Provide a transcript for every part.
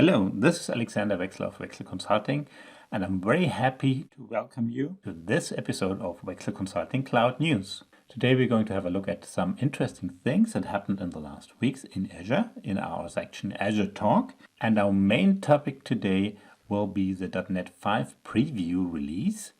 Hello, this is Alexander Wechsler of Wechsler Consulting, and I'm very happy to welcome you to this episode of Wechsler Consulting Cloud News. Today we're going to have a look at some interesting things that happened in the last weeks in Azure, in our section Azure Talk. And our main topic today will be the .NET 5 preview release,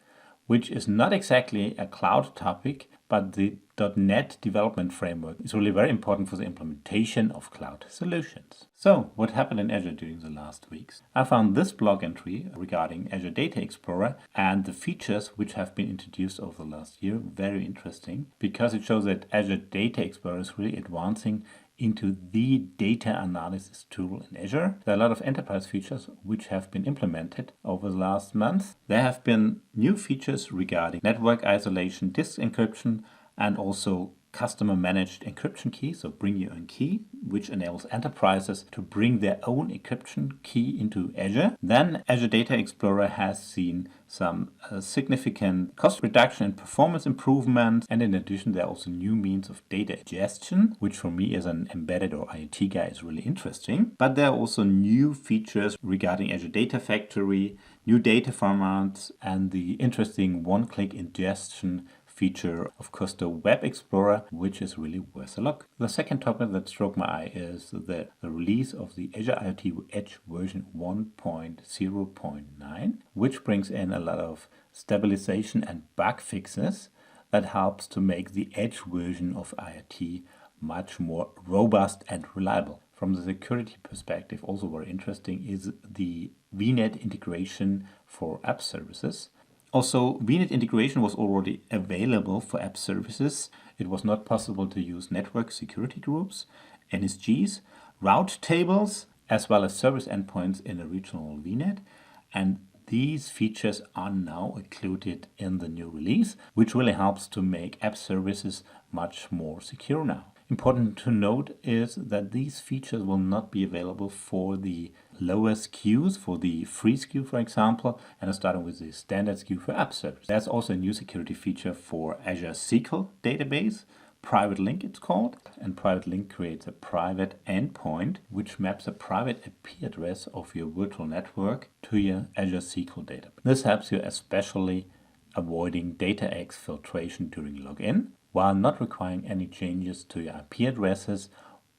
which is not exactly a cloud topic, but the .NET development framework is really very important for the implementation of cloud solutions. So, what happened in Azure during the last weeks? I found this blog entry regarding Azure Data Explorer and the features which have been introduced over the last year very interesting, because it shows that Azure Data Explorer is really advancing into the data analysis tool in Azure. There are a lot of enterprise features which have been implemented over the last month. There have been new features regarding network isolation, disk encryption, and also customer managed encryption key, so bring your own key, which enables enterprises to bring their own encryption key into Azure. Then Azure Data Explorer has seen some significant cost reduction and performance improvements, and in addition there are also new means of data ingestion, which for me as an embedded or IoT guy is really interesting. But there are also new features regarding Azure Data Factory, new data formats, and the interesting one-click ingestion feature of course the Web Explorer, which is really worth a look. The second topic that struck my eye is the release of the Azure IoT Edge version 1.0.9, which brings in a lot of stabilization and bug fixes that helps to make the Edge version of IoT much more robust and reliable. From the security perspective, also very interesting is the VNet integration for app services. Also, VNet integration was already available for app services. It was not possible to use network security groups, NSGs, route tables, as well as service endpoints in a regional VNet. And these features are now included in the new release, which really helps to make app services much more secure now. Important to note is that these features will not be available for the lower SKUs, for the free SKU, for example, and starting with the standard SKU for app service. There's also a new security feature for Azure SQL database, Private Link it's called, and Private Link creates a private endpoint which maps a private IP address of your virtual network to your Azure SQL database. This helps you especially avoiding data exfiltration during login, while not requiring any changes to your IP addresses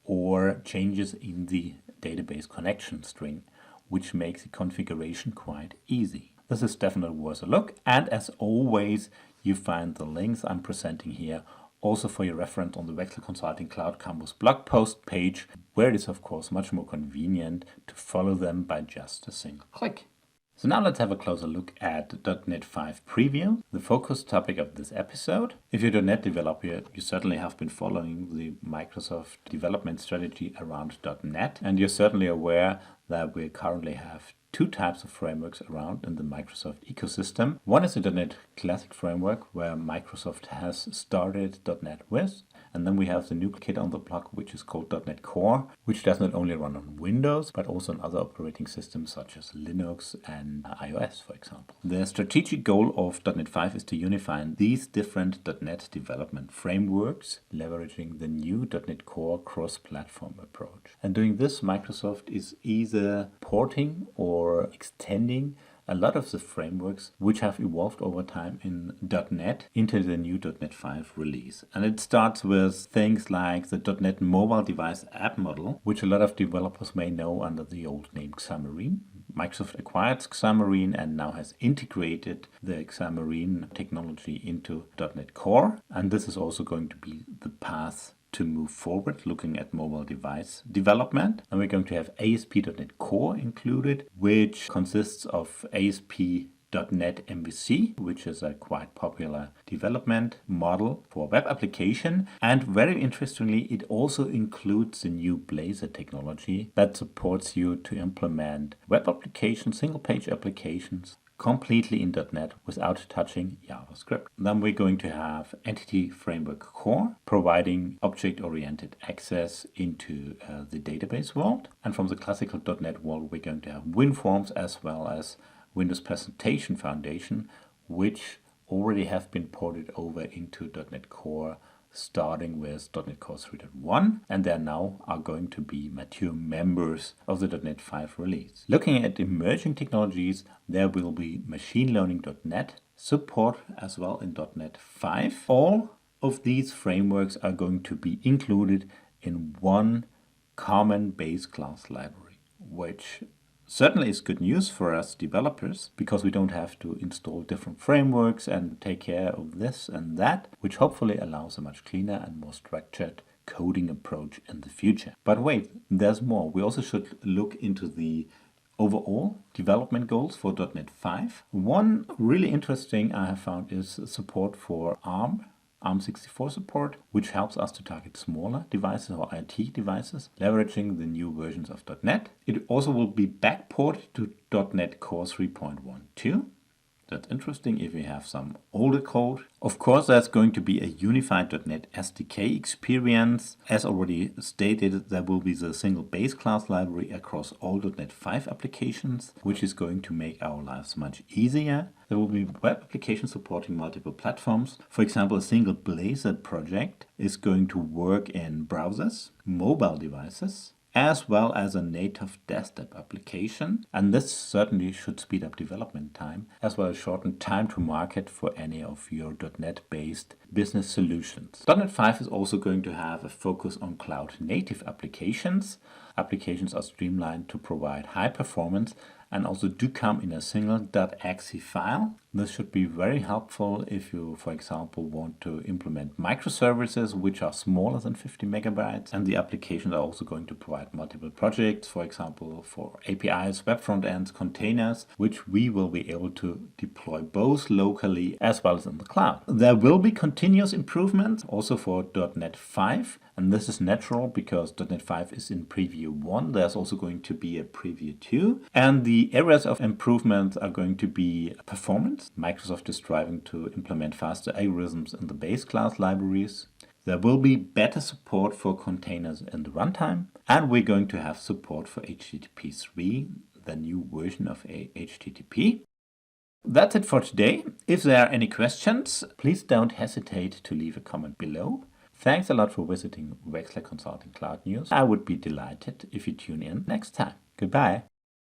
or changes in the database connection string, which makes the configuration quite easy. This is definitely worth a look, and as always, you find the links I'm presenting here also for your reference on the Wechsler Consulting Cloud Campus blog post page, where it is of course much more convenient to follow them by just a single click. So now let's have a closer look at .NET 5 preview, the focus topic of this episode. If you're a .NET developer, you certainly have been following the Microsoft development strategy around .NET, and you're certainly aware that we currently have two types of frameworks around in the Microsoft ecosystem. One is the .NET Classic framework, where Microsoft has started .NET with. And then we have the new kid on the block, which is called .NET Core, which does not only run on Windows, but also on other operating systems such as Linux and iOS, for example. The strategic goal of .NET 5 is to unify these different .NET development frameworks, leveraging the new .NET Core cross-platform approach. And doing this, Microsoft is either porting or extending a lot of the frameworks which have evolved over time in .NET into the new .NET 5 release. And it starts with things like the .NET Mobile Device App Model, which a lot of developers may know under the old name Xamarin. Microsoft acquired Xamarin and now has integrated the Xamarin technology into .NET Core. And this is also going to be the path to move forward looking at mobile device development. And we're going to have ASP.NET Core included, which consists of ASP.NET MVC, which is a quite popular development model for web application. And very interestingly, it also includes the new Blazor technology that supports you to implement web applications, single page applications, completely in .NET without touching JavaScript. Then we're going to have Entity Framework Core, providing object-oriented access into the database world. And from the classical .NET world, we're going to have WinForms as well as Windows Presentation Foundation, which already have been ported over into .NET Core starting with .NET Core 3.1, and they now are going to be mature members of the .NET 5 release. Looking at emerging technologies, there will be machine learning.NET support as well in .NET 5. All of these frameworks are going to be included in one common base class library, which certainly is good news for us developers because we don't have to install different frameworks and take care of this and that, which hopefully allows a much cleaner and more structured coding approach in the future. But wait, there's more. We also should look into the overall development goals for .NET 5. One really interesting I have found is support for ARM64 support, which helps us to target smaller devices or IoT devices, leveraging the new versions of .NET. It also will be backported to .NET Core 3.12. That's interesting if we have some older code. Of course, there's going to be a unified .NET SDK experience. As already stated, there will be the single base class library across all .NET 5 applications, which is going to make our lives much easier. There will be web applications supporting multiple platforms. For example, a single Blazor project is going to work in browsers, mobile devices, as well as a native desktop application. And this certainly should speed up development time, as well as shorten time to market for any of your .NET-based business solutions. .NET 5 is also going to have a focus on cloud-native applications. Applications are streamlined to provide high performance and also do come in a single .exe file. This should be very helpful if you, for example, want to implement microservices which are smaller than 50 megabytes. And the applications are also going to provide multiple projects, for example, for APIs, web front ends, containers, which we will be able to deploy both locally as well as in the cloud. There will be continuous improvements also for .NET 5. And this is natural because .NET 5 is in preview 1. There's also going to be a preview 2. And the areas of improvement are going to be performance. Microsoft is striving to implement faster algorithms in the base class libraries. There will be better support for containers in the runtime. And we're going to have support for HTTP 3, the new version of HTTP. That's it for today. If there are any questions, please don't hesitate to leave a comment below. Thanks a lot for visiting Wechsler Consulting Cloud News. I would be delighted if you tune in next time. Goodbye.